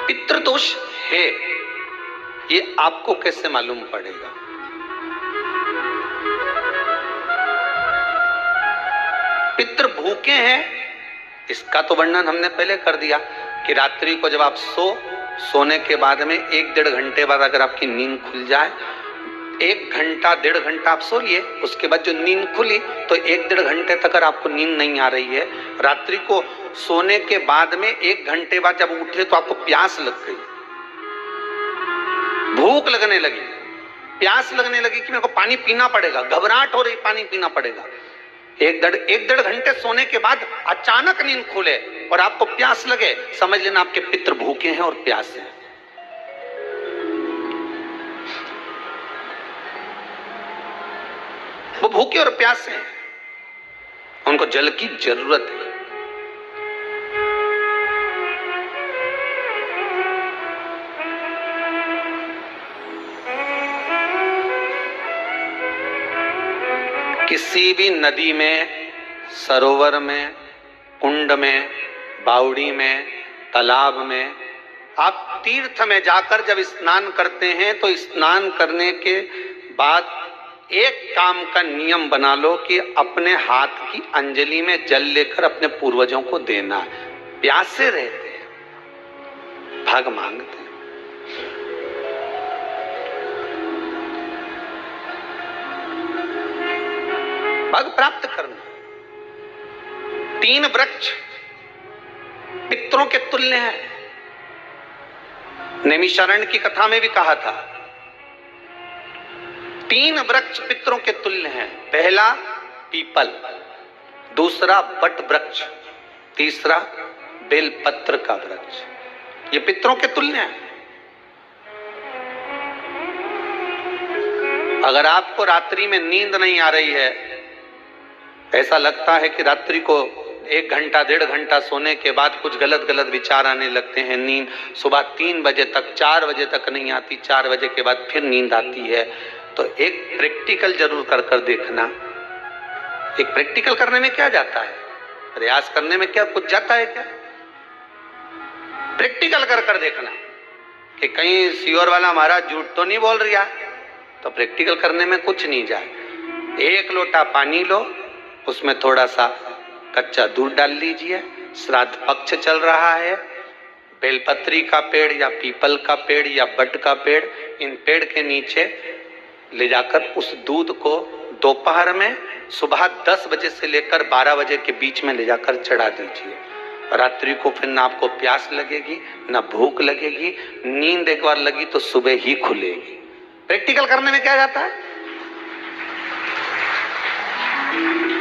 पितृदोष है ये आपको कैसे मालूम पड़ेगा? पितृ भूखे हैं इसका तो वर्णन हमने पहले कर दिया कि रात्रि को जब आप सोने के बाद में 1-1.5 घंटे बाद अगर आपकी नींद खुल जाए, 1 घंटा 1.5 घंटा आप सो लिए, उसके बाद जो नींद खुली तो 1-1.5 घंटे तक अगर आपको नींद नहीं आ रही है, रात्रि को सोने के बाद में 1 घंटे बाद जब उठे तो आपको प्यास लग गई, भूख लगने लगी, प्यास लगने लगी कि मेरे को पानी पीना पड़ेगा, घबराहट हो रही, पानी पीना पड़ेगा। 1-1.5 घंटे सोने के बाद अचानक नींद खुले और आपको प्यास लगे, समझ लेना आपके पितृ भूखे हैं और प्यास है। वो भूखे और प्यास हैं, उनको जल की जरूरत है। किसी भी नदी में, सरोवर में, कुंड में, बावड़ी में, तालाब में, आप तीर्थ में जाकर जब स्नान करते हैं तो स्नान करने के बाद एक काम का नियम बना लो कि अपने हाथ की अंजलि में जल लेकर अपने पूर्वजों को देना। प्यासे रहते हैं, भाग मांगते हैं। भाग प्राप्त करना। 3 वृक्ष पितरों के तुल्य हैं। नैमिषारण्य की कथा में भी कहा था 3 वृक्ष पितरों के तुल्य हैं। पहला पीपल, दूसरा बट वृक्ष, तीसरा बेलपत्र का वृक्ष। ये पितरों के तुल्य हैं। अगर आपको रात्रि में नींद नहीं आ रही है, ऐसा लगता है कि रात्रि को 1 घंटा 1.5 घंटा सोने के बाद कुछ गलत गलत विचार आने लगते हैं, नींद सुबह 3 बजे तक 4 बजे तक नहीं आती, 4 बजे के बाद फिर नींद आती है, तो एक प्रैक्टिकल जरूर कर देखना। एक प्रैक्टिकल करने में क्या जाता है, प्रयास करने में क्या कुछ जाता है क्या? प्रैक्टिकल कर देखना कि कहीं सियोर वाला महाराज झूठ तो नहीं बोल रहा, तो प्रैक्टिकल करने में कुछ नहीं जाए। 1 लोटा पानी लो, उसमें थोड़ा सा कच्चा दूध डाल लीजिए, श्राद्ध पक्ष चल रहा है, बेलपत्री का पेड़ या पीपल का पेड़ या बट का पेड़, इन पेड़ के नीचे ले जाकर उस दूध को दोपहर में सुबह 10 बजे से लेकर 12 बजे के बीच में ले जाकर चढ़ा दीजिए। रात्रि को फिर ना आपको प्यास लगेगी ना भूख लगेगी, नींद एक बार लगी तो सुबह ही खुलेगी। प्रैक्टिकल करने में क्या जाता है?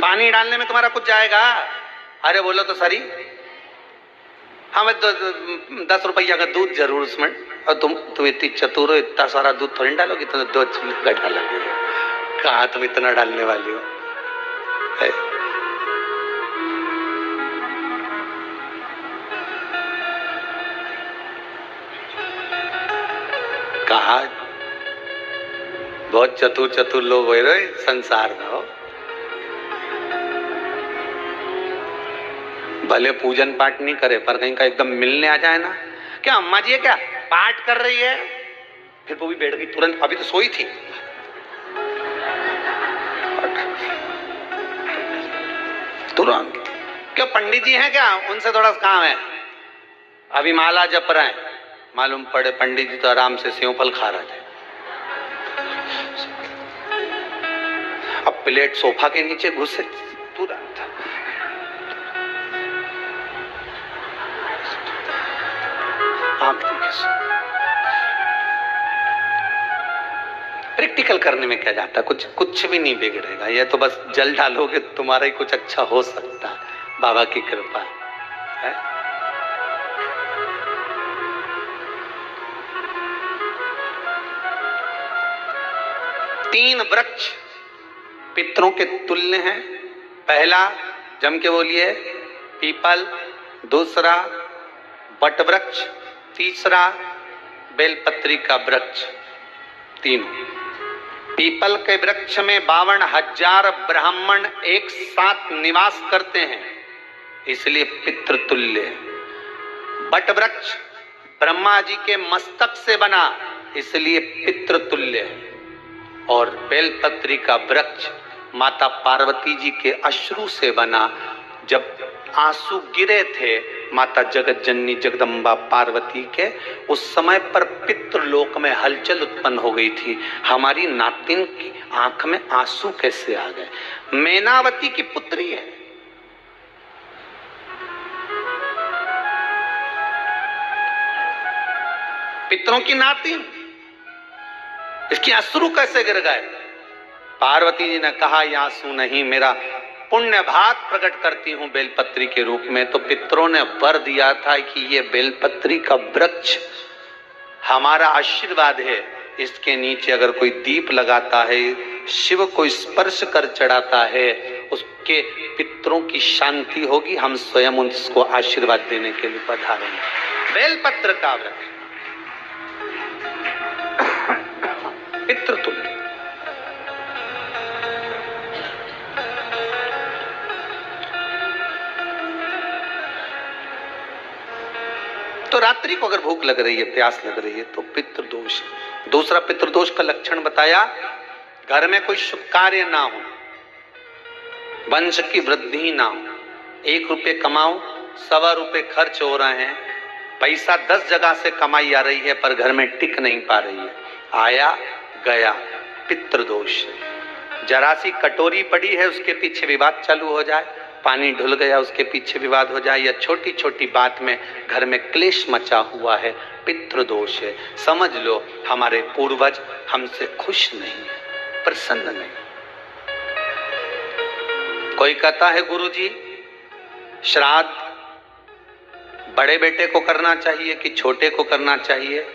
पानी डालने में तुम्हारा कुछ जाएगा? अरे बोलो तो सरी, हमें तो 10 रुपया का दूध जरूर उसमें, और तुम इतनी चतुर हो, इतना सारा दूध थोड़ी डालोगी, तो 2 गड्ढा लगेगा। कहाँ तुम इतना डालने वाली हो? कहा बहुत चतुर लोग हो रहे संसार में हो। भले पूजन पाठ नहीं करे पर कहीं का एकदम मिलने आ जाए ना, क्या अम्मा जी है क्या पाठ कर रही है, फिर वो भी बैठ गई तुरंत, अभी तो सोई थी। तुरंत क्यों पंडित जी हैं क्या, उनसे थोड़ा काम है, अभी माला जप रहे हैं, मालूम पड़े पंडित जी तो आराम से सेव फल खा रहे थे। अब प्लेट सोफा के नीचे घुसे तुरंत। प्रैक्टिकल करने में क्या जाता, कुछ भी नहीं बिगड़ेगा। ये तो बस जल डालोगे तुम्हारा ही कुछ अच्छा हो सकता है, बाबा की कृपा है। 3 वृक्ष पितरों के तुल्य हैं। पहला जम के बोलिए पीपल, दूसरा बट वृक्ष, तीसरा बेलपत्री का वृक्ष। 3 पीपल के वृक्ष में 52,000 ब्राह्मण एक साथ निवास करते हैं, इसलिए पितृतुल्य। बट वृक्ष ब्रह्मा जी के मस्तक से बना, इसलिए पितृतुल्य है। और बेलपत्री का वृक्ष माता पार्वती जी के अश्रु से बना। जब आंसू गिरे थे माता जगत जननी जगदम्बा पार्वती के, उस समय पर पितृलोक में हलचल उत्पन्न हो गई थी। हमारी नातिन की आंख में आंसू कैसे आ गए? मैनावती की पुत्री है, पितरों की नातिन, इसकी अश्रु कैसे गिर गए? पार्वती जी ने कहा, ये आंसू नहीं, मेरा पुण्य भाग प्रकट करती हूं बेलपत्री के रूप में। तो पितरों ने वर दिया था कि ये बेलपत्री का वृक्ष हमारा आशीर्वाद है, इसके नीचे अगर कोई दीप लगाता है, शिव को स्पर्श कर चढ़ाता है, उसके पितरों की शांति होगी। हम स्वयं उसको आशीर्वाद देने के लिए पधारेंगे। बेलपत्र का वृक्ष पितृतुल्य। तो रात्रि को अगर भूख लग रही है, प्यास लग रही है, तो पितृदोष। दूसरा पितृदोष का लक्षण बताया, घर में कोई शुभ कार्य ना हो, वंश की वृद्धि ना हो। 1 रुपये कमाओ, 1.25 रुपये खर्च हो रहे हैं, पैसा 10 जगह से कमाई आ रही है पर घर में टिक नहीं पा रही है, आया गया, पितृदोष। जरा सी कटोरी पड़ी है, उसके पीछे विवाद चालू हो जाए, पानी ढुल गया, उसके पीछे विवाद हो जाए, या छोटी छोटी बात में घर में क्लेश मचा हुआ है, पितृदोष है। समझ लो हमारे पूर्वज हमसे खुश नहीं है, प्रसन्न नहीं। कोई कहता है गुरुजी श्राद्ध बड़े बेटे को करना चाहिए कि छोटे को करना चाहिए?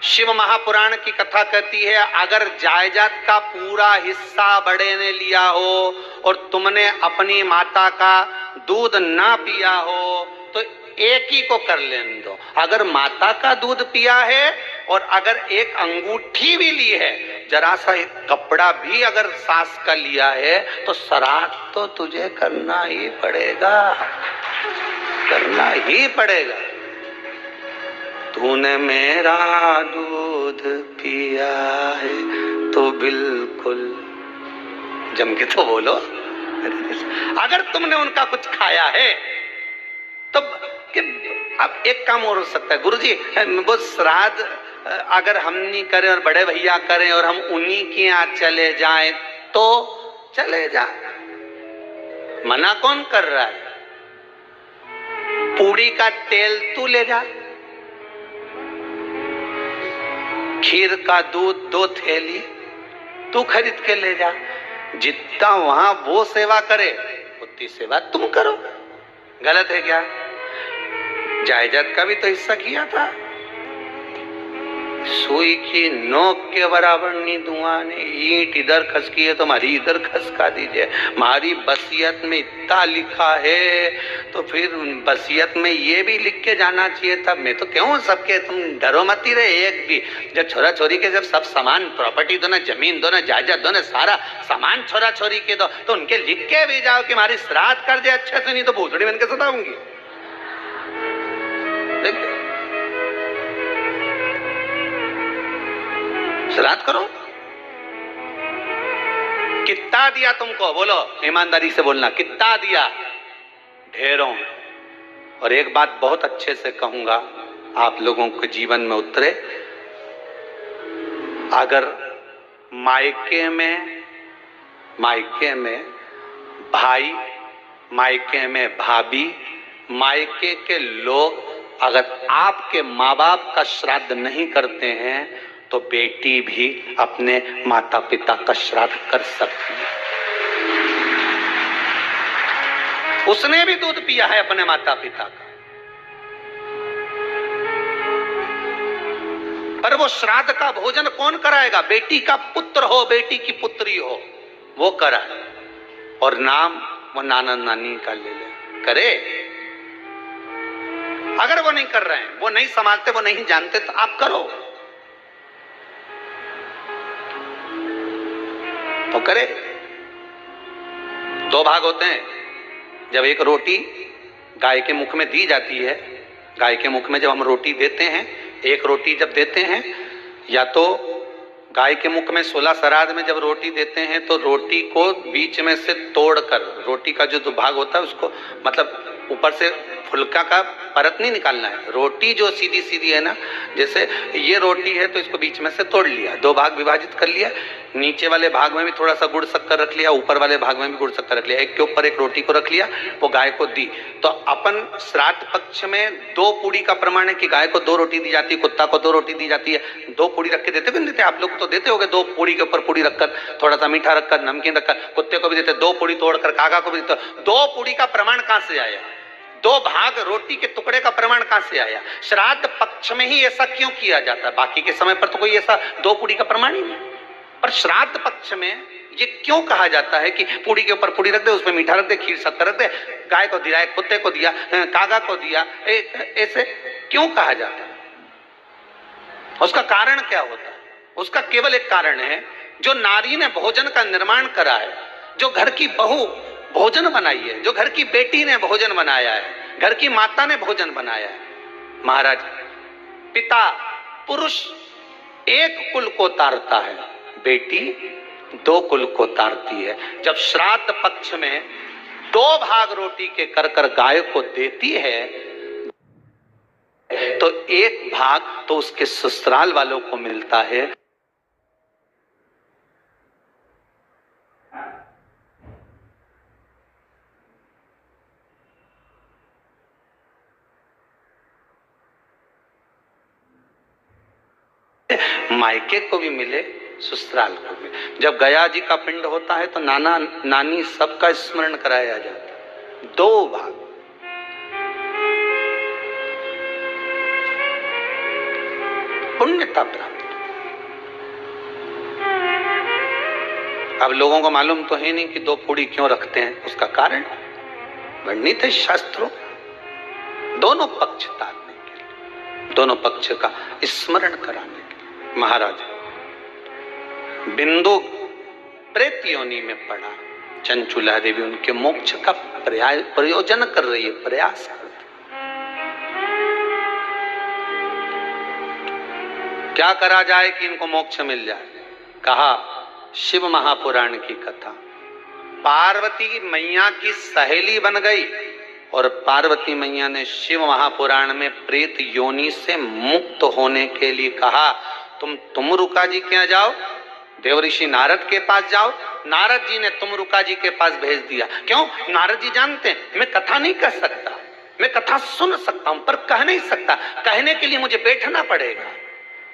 शिव महापुराण की कथा कहती है, अगर जायदाद का पूरा हिस्सा बड़े ने लिया हो और तुमने अपनी माता का दूध ना पिया हो तो एक ही को कर लेने दो। अगर माता का दूध पिया है और अगर एक अंगूठी भी ली है, जरा सा एक कपड़ा भी अगर सास का लिया है, तो श्राद्ध तो तुझे करना ही पड़ेगा, करना ही पड़ेगा। तूने मेरा दूध पिया है तो बिल्कुल जम के तो बोलो। अगर तुमने उनका कुछ खाया है तो अब एक काम और हो सकता है, गुरुजी वो श्राद्ध अगर हम नहीं करें और बड़े भैया करें और हम उन्हीं के यहाँ चले जाएं तो चले जा, मना कौन कर रहा है? पूड़ी का तेल तू ले जा, खीर का दूध 2 थैली तू खरीद के ले जा। जितना वहां वो सेवा करे उतनी सेवा तुम करो। गलत है क्या? जायदाद का भी तो हिस्सा किया था। सुई की नोक के बराबर नहीं धुआं ने, ईंट इधर खसकी है तो हमारी इधर खसका दीजिए। हमारी बसियत में इतना लिखा है तो फिर बसियत में ये भी लिख के जाना चाहिए था। मैं तो क्यों सबके, तुम डरो मत ही रहे एक भी। जब छोरा छोरी के जब सब सामान, प्रॉपर्टी दो ना, जमीन दो ना, जायदाद दो ना, सारा सामान छोरा छोरी के दो, तो उनके लिख के भी जाओ कि हमारी श्राद्ध कर दे अच्छे से, नहीं तो भूतड़ी बन के सताऊंगी। श्राद्ध करो। कितना दिया तुमको? बोलो, ईमानदारी से बोलना, कितना दिया? ढेरों। और एक बात बहुत अच्छे से कहूंगा, आप लोगों के जीवन में उतरे। अगर मायके में भाई, मायके में भाभी, मायके के लोग अगर आपके माँ बाप का श्राद्ध नहीं करते हैं तो बेटी भी अपने माता पिता का श्राद्ध कर सकती है। उसने भी दूध पिया है अपने माता पिता का, पर वो श्राद्ध का भोजन कौन कराएगा? बेटी का पुत्र हो, बेटी की पुत्री हो, वो कराए। और नाम वो नाना नानी का ले ले, करे। अगर वो नहीं कर रहे हैं, वो नहीं संभालते, वो नहीं जानते, तो आप करो तो करे। 2 भाग होते हैं। जब एक रोटी गाय के मुख में दी जाती है, गाय के मुख में जब हम रोटी देते हैं, एक रोटी जब देते हैं, या तो गाय के मुख में 16 श्राद्ध में जब रोटी देते हैं तो रोटी को बीच में से तोड़कर, रोटी का जो भाग होता है उसको, मतलब ऊपर से फुलका का परत नहीं निकालना है, रोटी जो सीधी सीधी है ना, जैसे ये रोटी है तो इसको बीच में से तोड़ लिया, 2 भाग विभाजित कर लिया, नीचे वाले भाग में भी थोड़ा सा गुड़ शक्कर रख लिया, ऊपर वाले भाग में भी गुड़ शक्कर रख लिया, एक के ऊपर एक रोटी को रख लिया, वो गाय को दी। तो अपन श्राद्ध पक्ष में 2 पूड़ी का प्रमाण है कि गाय को 2 रोटी दी जाती है, कुत्ता को 2 रोटी दी जाती है। 2 पूड़ी रख के देते भी देते, आप लोग तो देते होगे, 2 पूड़ी के ऊपर पूड़ी रखकर, थोड़ा सा मीठा रखकर, नमकीन रखकर, कुत्ते को भी देते, 2 पूड़ी तोड़कर काका को भी देते। 2 पूड़ी का प्रमाण कहां से आया? 2 भाग रोटी के टुकड़े का प्रमाण कहां से आया? श्राद्ध पक्ष में ही ऐसा क्यों किया जाता है? बाकी के समय पर तो कोई ऐसा 2 पूड़ी का प्रमाण ही नहीं, पर श्राद्ध पक्ष में ये क्यों कहा जाता है कि पूड़ी के ऊपर पूड़ी रख दे, उसमें मीठा रख दे, खीर शक्कर रख दे, गाय को दिया, कुत्ते को दिया, कागा को दिया, ऐसे क्यों कहा जाता है? उसका कारण क्या होता है? उसका केवल एक कारण है, जो नारी ने भोजन का निर्माण करा है, जो घर की बहू भोजन बनाई है, जो घर की बेटी ने भोजन बनाया है, घर की माता ने भोजन बनाया है। महाराज, पिता पुरुष एक कुल को तारता है, बेटी 2 कुल को तारती है। जब श्राद्ध पक्ष में 2 भाग रोटी के कर कर गाय को देती है तो 1 भाग तो उसके ससुराल वालों को मिलता है। मायके को भी मिले, ससुराल को भी। जब गया जी का पिंड होता है तो नाना नानी सबका स्मरण कराया जाता है। 2 भाग, पुण्यता प्राप्त। अब लोगों को मालूम तो है नहीं कि 2 पूड़ी क्यों रखते हैं, उसका कारण वर्णित है शास्त्रों, दोनों पक्ष तारने के लिए, दोनों पक्ष का स्मरण कराने के लिए। महाराज, बिंदु प्रेत योनि में पड़ा, चंचुला देवी उनके मोक्ष का प्रयोजन कर रही है, प्रयास कर रही। क्या करा जाए कि इनको मोक्ष मिल जाए? कहा शिव महापुराण की कथा। पार्वती मैया की सहेली बन गई और पार्वती मैया ने शिव महापुराण में प्रेत योनि से मुक्त होने के लिए कहा, तुम रुका जी के यहाँ जाओ, देवऋषि नारद के पास जाओ। नारद जी ने तुमरुका जी के पास भेज दिया। क्यों? नारद जी जानते हैं मैं कथा नहीं कर सकता, मैं कथा सुन सकता हूं पर कह नहीं सकता, कहने के लिए मुझे बैठना पड़ेगा,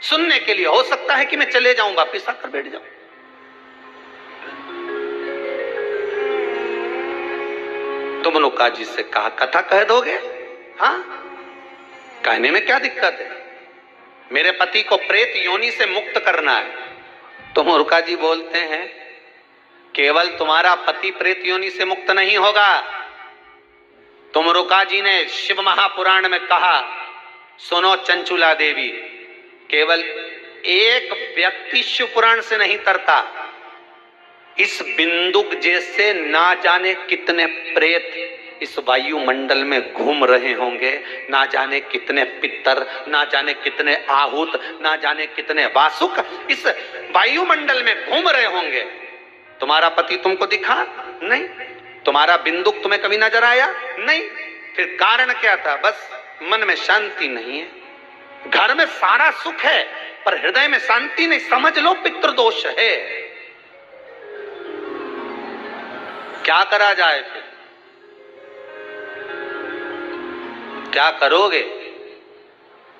सुनने के लिए हो सकता है कि मैं चले जाऊं, वापिस आकर बैठ जाऊं। तुमरुका जी से कहा कथा कह दोगे? हाँ, कहने में क्या दिक्कत है, मेरे पति को प्रेत योनि से मुक्त करना है। तुमरुका जी बोलते हैं केवल तुम्हारा पति प्रेत योनि से मुक्त नहीं होगा। तुमरुका जी ने शिव महापुराण में कहा, सुनो चंचुला देवी, केवल एक व्यक्ति शिव पुराण से नहीं तरता, इस बिंदुक जैसे ना जाने कितने प्रेत इस वायुमंडल में घूम रहे होंगे, ना जाने कितने पितर, ना जाने कितने आहूत, ना जाने कितने वासुक इस वायुमंडल में घूम रहे होंगे। तुम्हारा पति तुमको दिखा नहीं, तुम्हारा बिंदुक तुम्हें कभी नजर आया नहीं, फिर कारण क्या था? बस मन में शांति नहीं है। घर में सारा सुख है पर हृदय में शांति नहीं, समझ लो पितृदोष है। क्या करा जाए फिर? क्या करोगे?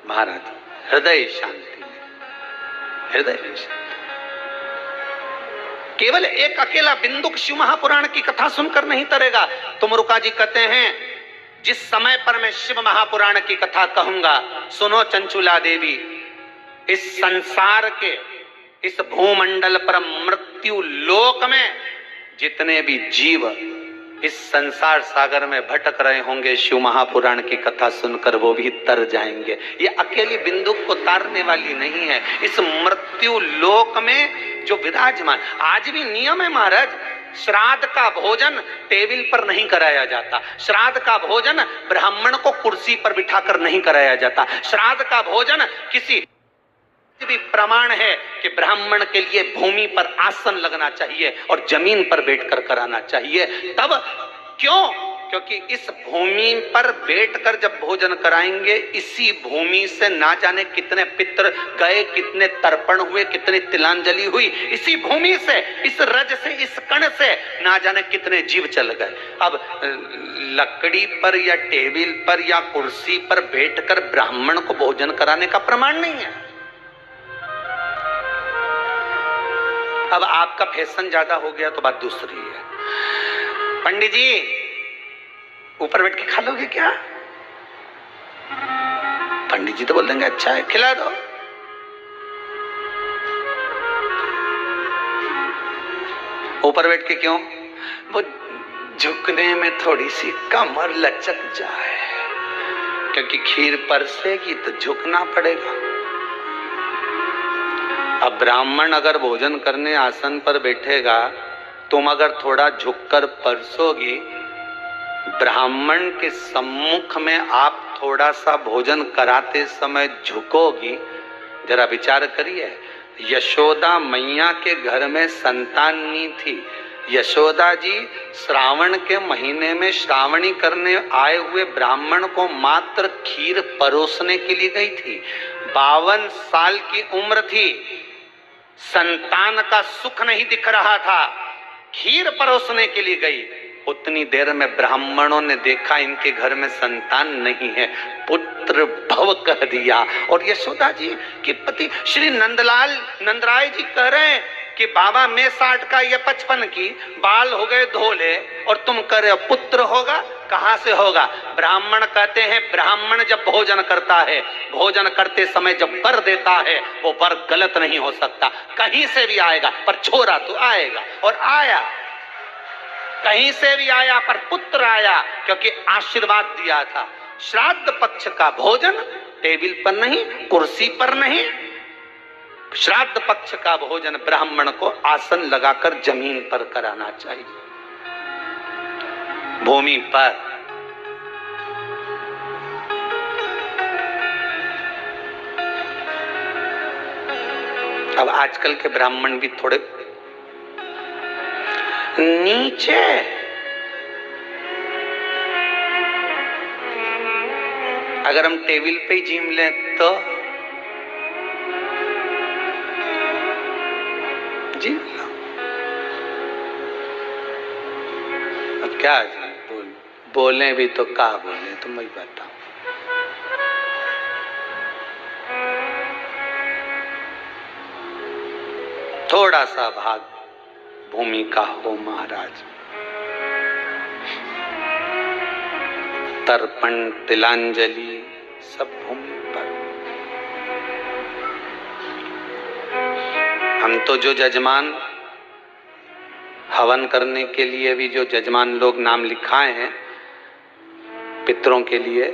महाराज, हृदय शांति, हृदय शांति। केवल एक अकेला बिंदुक शिव महापुराण की कथा सुनकर नहीं तरेगा। तुमरुका जी कहते हैं जिस समय पर मैं शिव महापुराण की कथा कहूंगा, सुनो चंचुला देवी, इस संसार के इस भूमंडल पर मृत्यु लोक में जितने भी जीव इस संसार सागर में भटक रहे होंगे, शिव महापुराण की कथा सुनकर वो भी तर जाएंगे। ये अकेली बिंदुक को तारने वाली नहीं है, इस मृत्यु लोक में जो विराजमान, आज भी नियम है महाराज, श्राद्ध का भोजन टेबल पर नहीं कराया जाता। श्राद्ध का भोजन ब्राह्मण को कुर्सी पर बिठाकर नहीं कराया जाता। श्राद्ध का भोजन किसी भी प्रमाण है कि ब्राह्मण के लिए भूमि पर आसन लगना चाहिए और जमीन पर बैठकर कराना चाहिए। तब क्यों? क्योंकि इस भूमि पर बैठकर जब भोजन कराएंगे, इसी भूमि से ना जाने कितने पितृ गए, कितने तर्पण हुए, कितनी तिलांजलि हुई, इसी भूमि से, इस रज से, इस कण से ना जाने कितने जीव चल गए। अब लकड़ी पर या टेबल पर या कुर्सी पर बैठकर ब्राह्मण को भोजन कराने का प्रमाण नहीं है। अब आपका फैशन ज्यादा हो गया तो बात दूसरी है। पंडित जी ऊपर बैठ के खा लोगे क्या? पंडित जी तो बोल देंगे अच्छा है खिला दो। ऊपर बैठ के क्यों? वो झुकने में थोड़ी सी कमर लचक जाए, क्योंकि खीर परसेगी तो झुकना पड़ेगा। अब ब्राह्मण अगर भोजन करने आसन पर बैठेगा, तुम अगर थोड़ा झुककर परसोगी, ब्राह्मण के सम्मुख में आप थोड़ा सा भोजन कराते समय झुकोगी। जरा विचार करिए, यशोदा मैया के घर में संतान नहीं थी। यशोदा जी श्रावण के महीने में श्रावणी करने आए हुए ब्राह्मण को मात्र खीर परोसने के लिए गई थी। 52 साल की उम्र थी, संतान का सुख नहीं दिख रहा था, खीर परोसने के लिए गई। उतनी देर में ब्राह्मणों ने देखा इनके घर में संतान नहीं है, पुत्र भव कह दिया। और यशोदा जी के पति श्री नंदराय जी कह रहे हैं कि बाबा मैं 60 का, ये 55 की, बाल हो गए धोले और तुम कह रहे हो पुत्र होगा, कहां से होगा? ब्राह्मण कहते हैं ब्राह्मण जब भोजन करता है, भोजन करते समय जब वर देता है, वो वर गलत नहीं हो सकता, कहीं से भी आएगा, पर छोरा तो आएगा। और आया, कहीं से भी आया, पर पुत्र आया, क्योंकि आशीर्वाद दिया था। श्राद्ध पक्ष का भोजन टेबल पर नहीं, कुर्सी पर नहीं, श्राद्ध पक्ष का भोजन ब्राह्मण को आसन लगाकर जमीन पर कराना चाहिए, भूमि पर। अब आजकल के ब्राह्मण भी थोड़े नीचे, अगर हम टेबल पे ही जीम लें तो जी अब क्या बोले भी तो क्या बोले, तुम वही बताओ। थोड़ा सा भाग भूमि का हो महाराज। तर्पण तिलांजलि सब भूमि पर। हम तो जो जजमान हवन करने के लिए भी जो जजमान लोग नाम लिखाए हैं पितरों के लिए,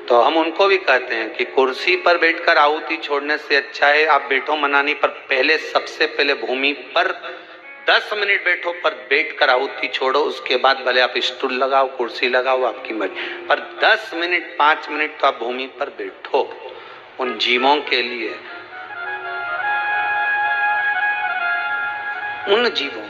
तो हम उनको भी कहते हैं कि कुर्सी पर बैठकर आहुति छोड़ने से अच्छा है आप बैठो मनानी पर, पहले सबसे पहले भूमि पर 10 मिनट बैठो, पर बैठकर आहुति छोड़ो। उसके बाद भले आप स्टूल लगाओ, कुर्सी लगाओ, आपकी मर्जी, पर 10 मिनट 5 मिनट तो आप भूमि पर बैठो उन जीवों के लिए, उन जीवों